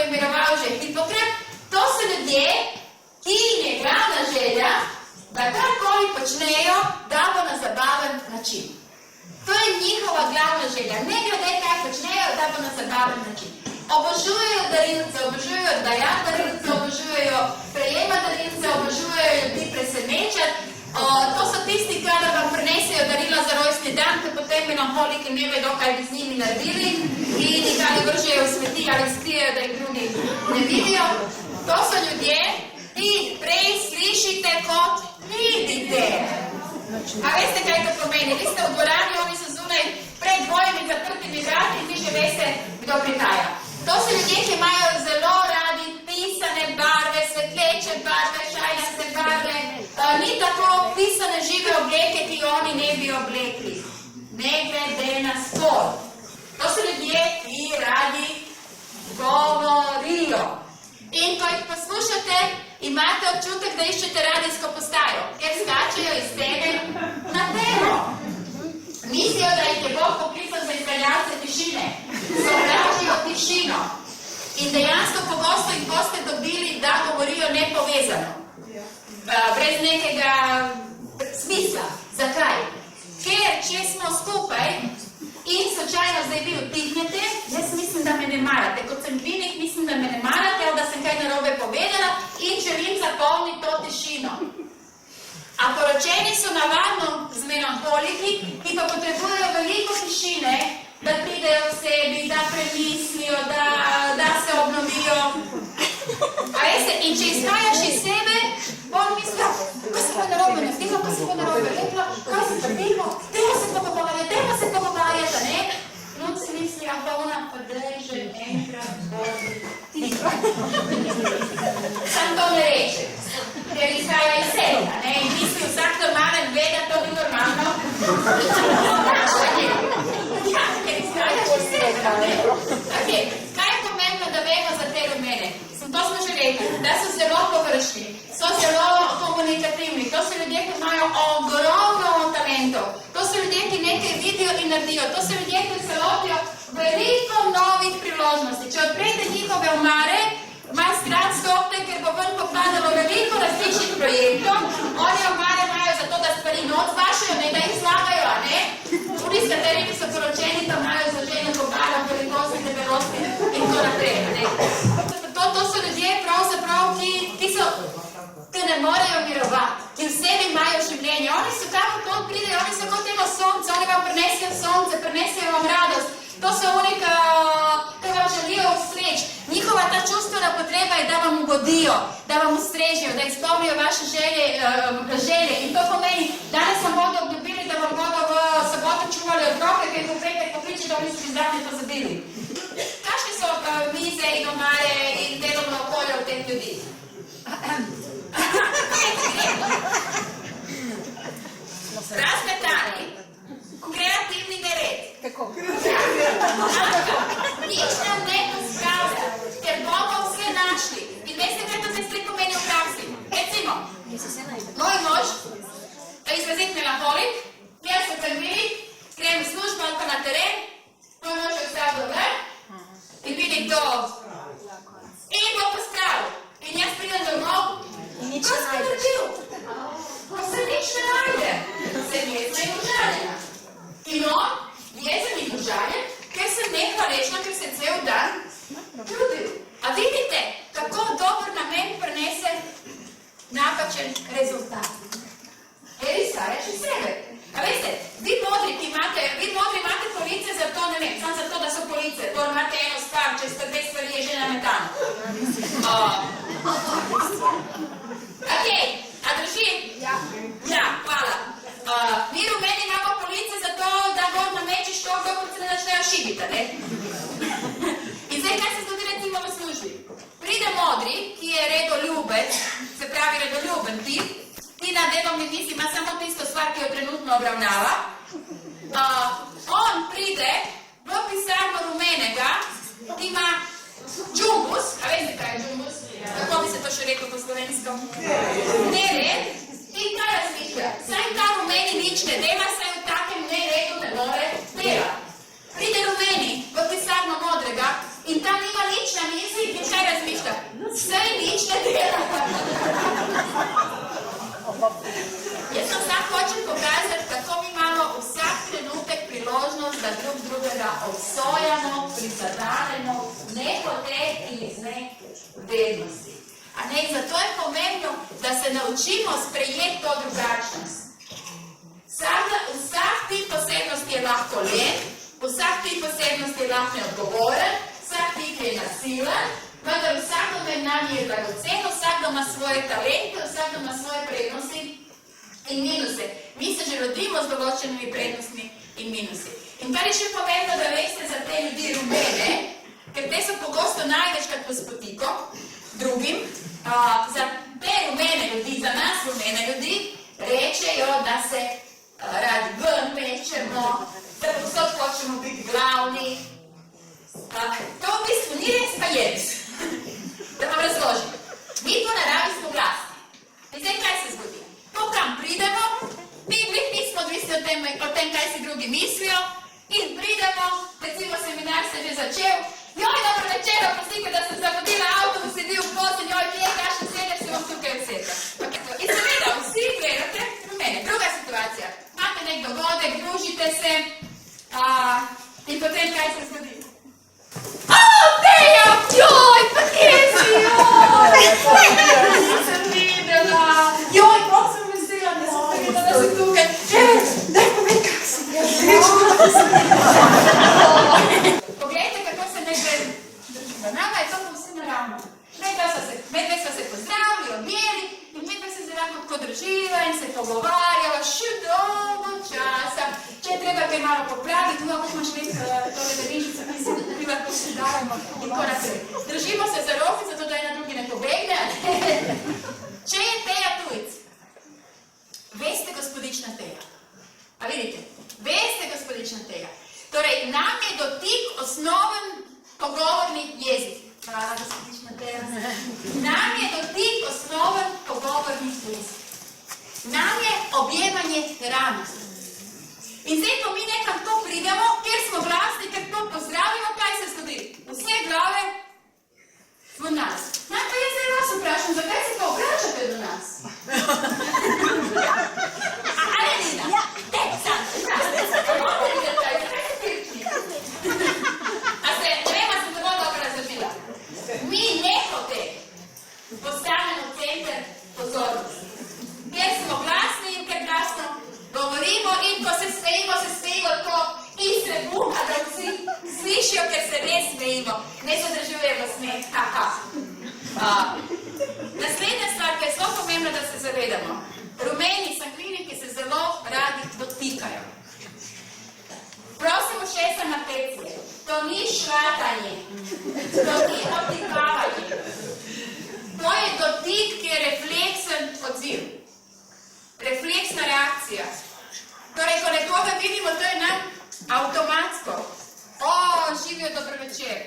imenoval že Hipokrat, to so ljudje, ki jim je glavna želja, da karkoli počnejo, da bo na zabaven način. To je njihova glavna želja. Ne glede kaj počnejo, da bo na zabaven način. Obožujejo darilce, obožujejo dajati darilce, obožujejo prejemati darilce, obožujejo ljudi presenečati. To so tisti, kadar vam prinesejo darila za rojstni dan, ker potem melanholiki ne vedo, kaj bi z njimi naredili in jih ali vržejo v smeti ali skrijejo, da jih drugi ne vidijo. To so ljudje, ki prej slišite kot vidite. A veste, kaj to pomeni? Vi ste v dvorani, oni so zunaj pred dvojimi zaprtimi vrati in vi že veste, kdo prihaja. To so ljudje, ki imajo zelo radi pisane barve, svetleče barve, šajnaste barve, ni tako pisane žive obleke, ki oni ne bi oblekli. Ne glede na spol. To so ljudje, ki radi govorijo. In ko jih poslušate, imate občutek, da iščete radijsko postajo, ker skačejo iz teme na temo. Mislijo, da jih je Bog poklical za izvajalce tišine. Sovražijo tišino. In dejansko pogosto jih boste dobili, da govorijo nepovezano. Brez nekega smisla. Zakaj? Ker, če smo skupaj in slučajno zdaj vi utihnete, jaz mislim, da me ne marate. Kot sem vinik, mislim, da me ne marate, ali da sem kaj narobe povedala in želim zapolniti to tišino. A poročeni so navadno z melanholiki, ki pa potrebujejo veliko tišine, da pridejo v sebi, da premislijo, da se obnovijo. A veste, in če izhajaš iz sebe, on misli, kaj se pa narobe naredilo, kaj se pa narobe rekla, kaj se pa bilo, dajmo se pa pogovarjati, ne? Ljud si misli, a pa ona pa daj že enkrat bodi tiho. Sam to ne reče, ker izhaja iz sebe, ne? In misli, vsak normalen ve, da to ni normalno. Ja, ker izhajaš iz sebe, ne? Okay. Kaj je pomembno, da vemo za te rumene? To smo že rekli, da so zelo površni, so zelo komunikativni, to so ljudje, ki imajo ogromno talentov, to so ljudje, ki nekaj vidijo in naredijo, to so ljudje, ki se lotijo veliko novih priložnosti. Če odprete njihove omare, malo skrat stopte, ker bo ven popadalo veliko različnih projektov, oni omare imajo zato, da stvari not vašajo, ne da jih slagajo, a ne? Tudi s katerimi so poročeni, pa imajo zloženo pobalo, velikosti, debelosti in to naprej, ne? To so ljudje pravzaprav, ki ne morejo mirovati, ki v sebi imajo življenje. Oni so kako kot pridejo, oni so kot eno sonce, oni vam prinesejo sonce, prinesejo vam radost. To so oni, ki vam želijo sreč. Njihova ta čustvena potreba je, da vam ugodijo, da vam ustrežijo, da izpolnijo vaše želje. In to pomeni, danes vam bodo obljubili, da vam bodo v soboto čuvali otroke, ki jih v petek pokliči, da oni so že zdavne pozabili. Kakšne so mize in omare in delovno okolje v teh ljudi? Razmetani, kreativni nered. Nič nam ne pospravlja, ker bomo vse našli. In veste, kaj to zdaj pomeni v praksi? Recimo, moj mož, izrazit melanholik, jaz se premiri, grem v službo ali pa na teren, moj mož je vse dobro, in vidim to. In bo pospravil. In jaz pridem domov, ko sem naredil. Ko se nič ne najde. Sem jezna in užaljena. In on, jezen in užaljen, ker sem nehvaležna, ker sem cel dan trudil. A vidite, kako dober namen prinese napačen rezultat. Ker izhajaš iz sebe. A veste, vi modri imate police za to, ne vem, samo za to, da so police. To imate eno stvar, če ste dve stvari, je že nametano. A drži? Ja, hvala. Mi rumeni imamo police za to, da gor namečiš to, dokor se ne začnejo šibiti, ne? In zdaj, kaj se zgodi recimo v službi? Pride modri, ki je redoljubec, se pravi redoljuben tip, ki na delovni mizi ima samo tisto stvar, ki jo trenutno obravnava. On pride v pisarno rumenega, ki ima džumbus, a veste kaj je džumbus? Kako bi se to še rekel po slovenskom? Nered. In kaj razmišlja? Saj ta rumeni nič ne dela, saj v takem neredu ne more dela. Pride rumeni v pisarno modrega in tam nima nič na mizi, in kaj obsojamo, prizadanemo nehote in iz nevednosti. Zato je pomembno, da se naučimo sprejeti to drugačnost. Vsak tip posebnosti je lahko lep, vsak tip posebnosti je lahko neodgovoren, vsak tip je nasilen, vendar vsakdo med nami je dragocen, vsakdo ima svoje talente, vsakdo ima svoje prednosti in minuse. Mi se že rodimo z določenimi prednostmi in minusi. In kar je še pomembno, da veste za te ljudi rumene, ker te so pogosto največkrat po spotiku drugim, za te rumene ljudi, za nas rumene ljudi, rečejo, da se radi ven mečemo, da povsod hočemo biti glavni. To v bistvu ni res, pa je res. Da vam razložim. Mi po naravi smo glasni. In zdaj, kaj se zgodi? To, kam pridemo, mi nismo odvisni o tem, kaj si drugi mislijo, in pridemo, recimo seminar se že začel, joj, dobro večer, prostite, da sem zamudila avtobus, sedil v poten, joj, kje, kašen sedež, se bom tukaj vseta. In seveda, vsi gledate rumene. Druga situacija. Imate nek dogodek, družite se, in potem kaj se zgodi? Teja, joj, pa kje si, joj, nisem videla, joj, kako sem vesela, da sem videla, da si tukaj, daj povej, kak si, Poglejte, kako se nekaj družimo. Nama je to vse naravno. Medve so se pozdravili, objeli in medve se zelo lahko druživa in se pogovarjala še dolgo časa. Če je treba kaj malo popraviti, kako imaš tole devižico, ki se treba posedajamo in tako naprej. Držimo se za roke, zato da ena drugi ne pobegne. Če je Teja tujec, veste, gospodična Teja. A vidite? Veste, gospodična Teja. Torej, nam je dotik osnoven pogovorni jezik. Hvala, gospodična Teja. Nam je dotik osnoven pogovorni jezik. Nam je objemanje rano. In zdaj, ko mi nekam to pridemo, kjer smo glasni, ker to pozdravimo, kaj se zgodi? Vse glave v nas. Naj pa jaz zdaj vas vprašam, zakaj se pa obračate do nas? A ne, Nina? Ja. Sam, morate videti, kaj se pirčni. Ne vem, sem dovolj dobro razložila. Mi nehote postanemo center pozornosti. Ker smo glasni in ker glasno govorimo in ko se smejimo tako izred uha, da vsi slišijo, ker se res smejimo. Ne zadržujemo smeh. Naslednja stvar, ki je zelo pomembna, da se zavedamo. Rumeni sanklini, ki se zelo radi dotikajo. Prosimo šesa na pece. To ni šlatanje. To ni dotikavanje. To je dotik, ki je refleksen odziv. Refleksna reakcija. Torej, ko nekoga vidimo, to je nam avtomatsko. Živijo, dobro večer.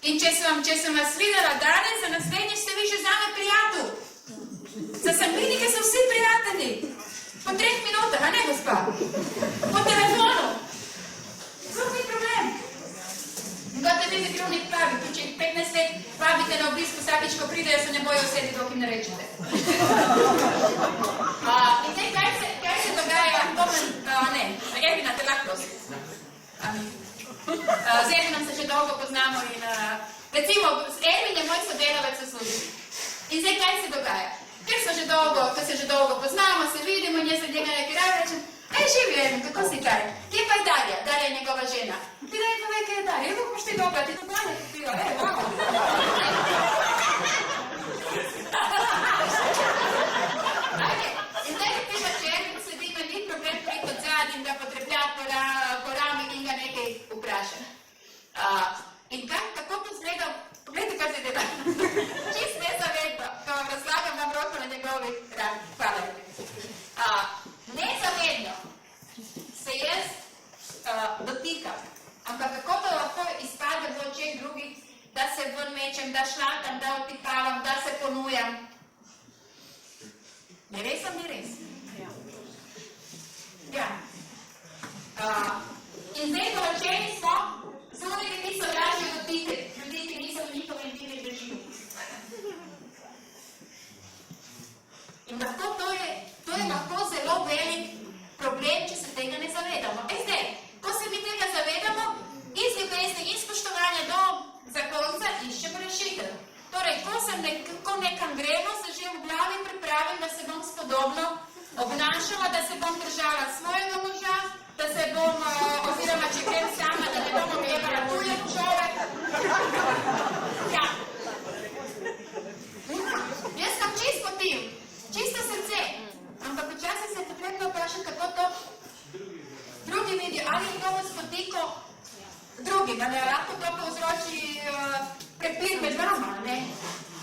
In če sem vas videla danes, za naslednjič ste vi že zame prijatelj. Za sanglinike so vsi prijatelji. Po 3 minutah, a ne, gospa? Po telefonu. Zelo ni problem. Gote vi mikrivnik pravi, če 15 let vabite na obisk vsakič, ko pridejo, se ne bojo vsedi, dok jim ne rečete. In zdaj, kaj se dogaja? Ervina, te lahko prosim. Z Ervinom se že dolgo poznamo in recimo, Ervin je moj sodelavec v službi. In zdaj, kaj se dogaja? Ker se že dolgo poznamo, se vidimo in jaz od njega nekaj rad rečem, živi Ervin, kako si kaj? Kje pa je Darja? Darja je njegova žena. Ti da je povej, kaj je Darja? Kako boš ti dobra, ti to manje kupila, vamo. In zdaj, recimo, če Ervin sedi, ima ni problem priti od zadnji in ga potrepljati po rami in ga nekaj vpraša. In kako to zgleda? Poglejte, kaj se dela. Čist nezavedno, ko vam razlagam, vam roko na njegovi rami. Hvala. Nezavedno se jaz dotikam. Ampak kako to lahko izpade v očeh drugih, da se ven mečem, da šlatam, da odtikavam, da se ponujam. Je res ali ni res? Ja. In zdaj določeni smo, zunaj ljudi so lažje dotikati, ljudi, ki niso v njihovem intimnem režimu. In lahko to je lahko zelo velik problem, če se tega ne zavedamo. Zdaj, ko se mi tega zavedamo, nekam gremo, se že v glavi pripravim, da se bom spodobno obnašala, da se bom držala svojega moža, da se bom, oziroma če grem sama, da ne bom objevala tujeg človek. Ja. Jaz sem čisto tim, čisto srce, ampak včasih se je potrebno vprašati, kako to drugi vidijo, ali je to v spotiku drugi, da ne lahko to povzroči prepir med vama, ne?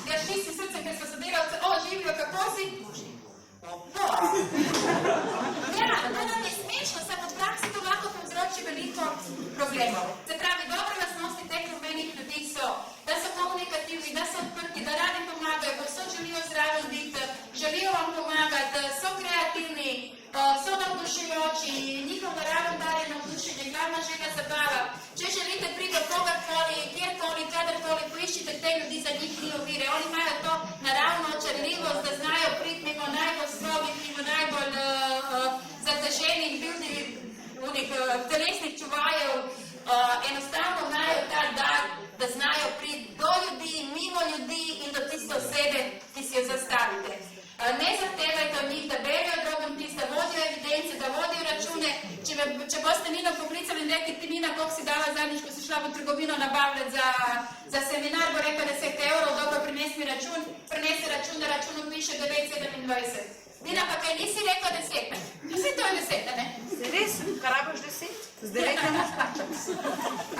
Ja, čisti srce, ker so sodelavce, živijo, kako si? Ja, to nam je smešno, samo v praksi to lahko povzroči veliko problemov. Se pravi, dobre lastnosti teh rumenih ljudi so, da so komunikativni, da so odprti, da radi pomagajo, da so želijo zraven biti, želijo vam pomagati, so kreativni, so navdušujoči, njihov naraven dar je navdušenje, glavna želja zabava. Če želite priti do kogarkoli, kjerkoli, kadarkoli, poiščite te ljudi, za njih ni ovire. Oni imajo to naravno očarljivost, da znajo priti mimo najbolj strogih, mimo najbolj zateženih, telesnih čuvajev. Enostavno imajo ta dar, da znajo priti do ljudi, mimo ljudi in do tiste osebe, ki si jo zastavite. Ne zahtevajte od njih, da berijo drugim tist, da vodijo evidence, da vodijo račune. Če boste Nino poklicali in rekli, ti Nina, koliko si dala zadnjič, ko si šla v trgovino nabavljati za seminar, bo rekla 10 evrov, dobro, prinesi mi račun, prinesi račun, da računu piše 9,27. Nina, pa kaj nisi rekla 10? Vsi to je 10, ne? Se res? Kaj rabiš 10? Zdaj rekla moš plačati.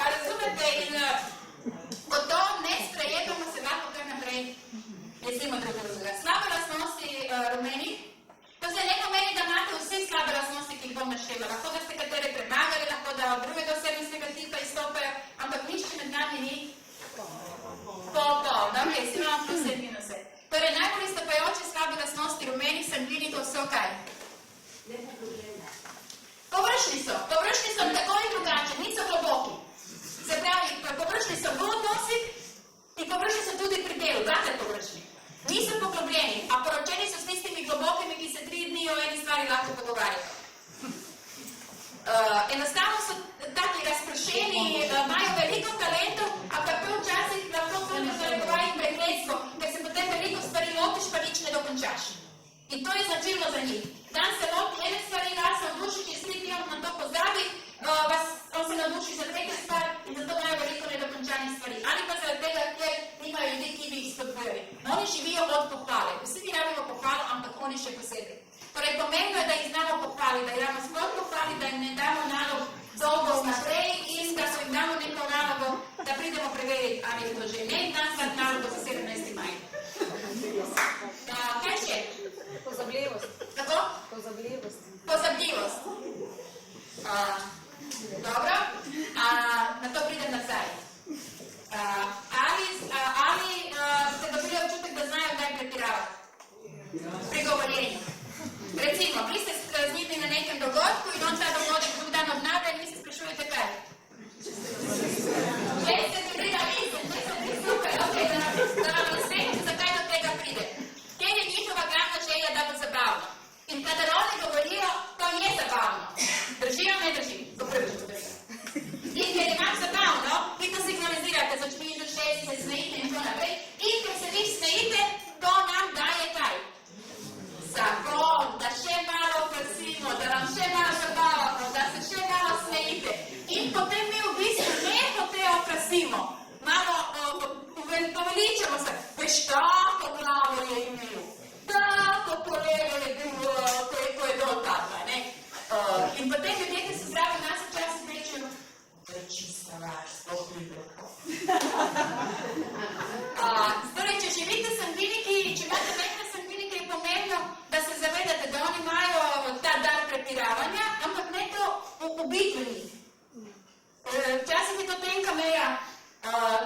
A razumete, in po tom nesprejetamo se lahko kar naprej jezdimo drugega. Slabe lastnosti rumenih, to zdaj ne pomeni, da imate vsi slabe lastnosti, ki jih bom naštela. Lahko da ste katere premagali, lahko da od drugega osebnostnega tipa izstopajo, ampak nič med nami ni pol. Dobro, jaz imam plus in minuse. Torej, najbolj izstopajoče slabe lastnosti rumenih sangvinikov so kaj? Površni so tako in drugače, niso globoki. Se pravi, površni so v odnosih in površni so tudi pri delu, date površni. Niso poglobljeni, a poročeni so s tistimi globokimi, ki se 3 dni o eni stvari lahko pogovarjajo. Enostavno so taki razprošeni, imajo veliko talentov, ampak to včasih lahko tudi zarekovaj in prekletstvo, ker se potem veliko stvari lotiš, pa nič ne dokončaš. In to je značilno za njih. Dan se loti ene stvari, dan se odluči, če s 3 dni na to pozabi, on se navduši za tretja stvar in zato imajo veliko nedokončanih stvari. Ali pa zaradi tega, ker nimajo ljudi, ki bi jih spodbujali. Oni živijo od pohvale. Vsi mi rabimo pohvalo, ampak oni še posebej. Torej, pomembno je, da jih znamo pohvaliti, da jih damo sploh pohvaliti, da jim ne damo nalog dolgo naprej in da so jim damo neko nalogo, da pridemo preveriti, ali je to že nek dan sad nalogo za 17. maj. Kaj še? Pozabljivost. Kako? Pozabljivost. Dobro, na to pridem nazaj. Ali ste dobili občutek, da znajo kdaj pretiravati? Pri govorjenju. Recimo, vi ste z njimi na nekem dogodku in on ta dogodek drug dan obnavlja in vi se sprašujete kaj? Če ste bili na mislim, če ste bili super, ok, da vam nasvetim, zakaj do tega pride. Ker je njihova glavna želja, da bo zabavno. In kadar oni govorijo, to je zabavno. Držijo, ne drži, to prvič držijo. In ker je vam zabavno, vi to signalizirate z očmi in ušesi, se smejite in to naprej. In ker se vi smejite, to nam daje kaj? Zakon, da še malo krasimo, da nam še malo zabavamo, da se še malo smejite. In potem mi v bistvu nehote okrasimo, malo poveličamo se, veš, tako glavo je imel, tako kolego je bil, ko je dol tata, ne? In potem ljudje, ki se zdravi nas včasih rečejo, to je čista laž, sploh ni bilo. Torej, če živite sangviniki, če imate nekaj sangvinike, je pomembno, da se zavedate, da oni imajo ta dar pretiravanja, ampak ne to ubitveni. Včasih je to tenka meja,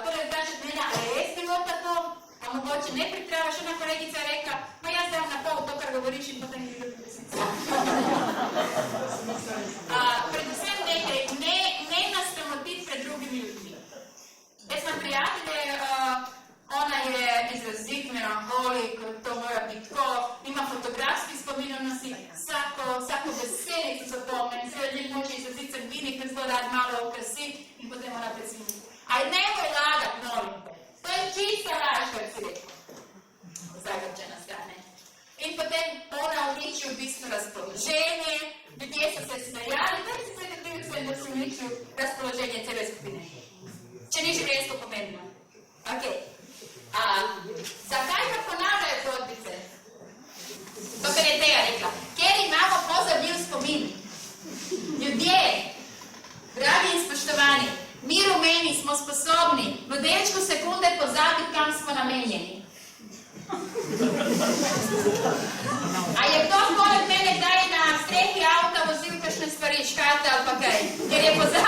torej vprašati meja, a je res bilo tako, a mogoče ne pretiravaš, ena kolegica je rekla, ma jaz dam na pol to, kar govoriš in potem ni bilo resnice. Predvsem nekaj, ne nas sramotiti pred drugimi ljudmi. Jaz imam prijatelje, ona je izrazit melanholik, to mora biti tako, ima fotografski spomin na si, vsako besedico zapomne, in seveda njih moče izraziti sangvinik, ne zelo rad malo okrasi in potem ona predsimi. Aj nemoj lagat, molim te. To je čista laž, kar si rekel. uničil v bistvu razpoloženje, ljudje so se smejali, da si predvidel, da si uničil razpoloženje cele skupine. Če ni življenjsko pomembno. Ok. Zakaj pa ponavljajo zgodbice? To, kar je Teja rekla. Ker imamo pozabil spomin. Ljudje, dragi in spoštovani, mi rumeni smo sposobni v delčku sekunde pozabiti, kam smo namenjeni. A je kdo poleg mene kdaj na strehi avta vozil kakšne stvari, škate ali pa kaj? Ker je pozabili,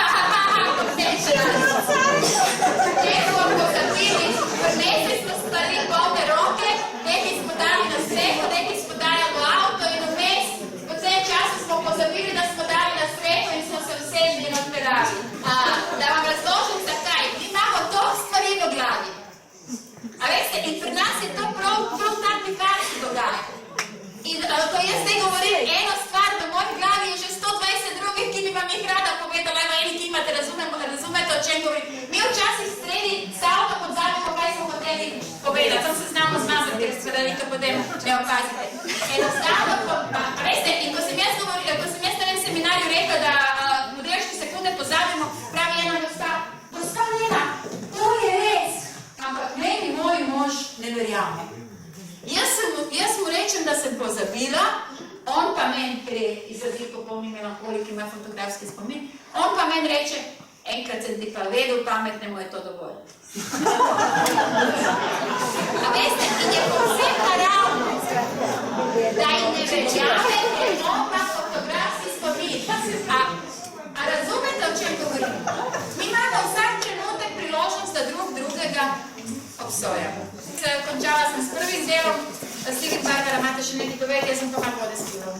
prinesli smo stvari polne roke, nekaj smo dali na streho, nekaj smo dali v avto in vmes, po tem času smo pozabili, da smo dali na streho in smo se vsedli in odpirali. Da vam razložim zakaj, mi imamo toliko stvari v glavi. A veste, in pri nas je to prav tak kar se dogaja. In ko jaz zdaj govorim eno stvar, v moji glavi je že 120 drugih, ki bi vam jih rada povedala, evo eni, ki imate, razumete, o čem govorim. Mi včasih sredi stavka podzabimo, kaj smo hoteli povedati. Tam se znamo zmazati, ker seveda vi to potem ne opazite. Enostavno, a veste, in ko sem jaz na tem seminarju rekla, da v delčku sekunde pozabimo, pravi ena gospa, gospa Lena, to je res. Ampak meni moj mož ne verjame. Jaz mu rečem, da sem pozabila, on pa meni, ker je izrazil popolni melankolik, ima fotografski spomin, on pa meni reče, enkrat sem ti pa vedel, pametnemu je to dovolj. A veste, in je povsem naravno, da ji ne verjame, ker on pa fotografski spomin. A razumete, o čem govorim? Mi imamo vsak trenutek priložnost, da drugega obsojamo. Končala sem s prvim delom, Sigrid, Barbara, imate še nekaj povedati, jaz sem pa malo vode skrivala.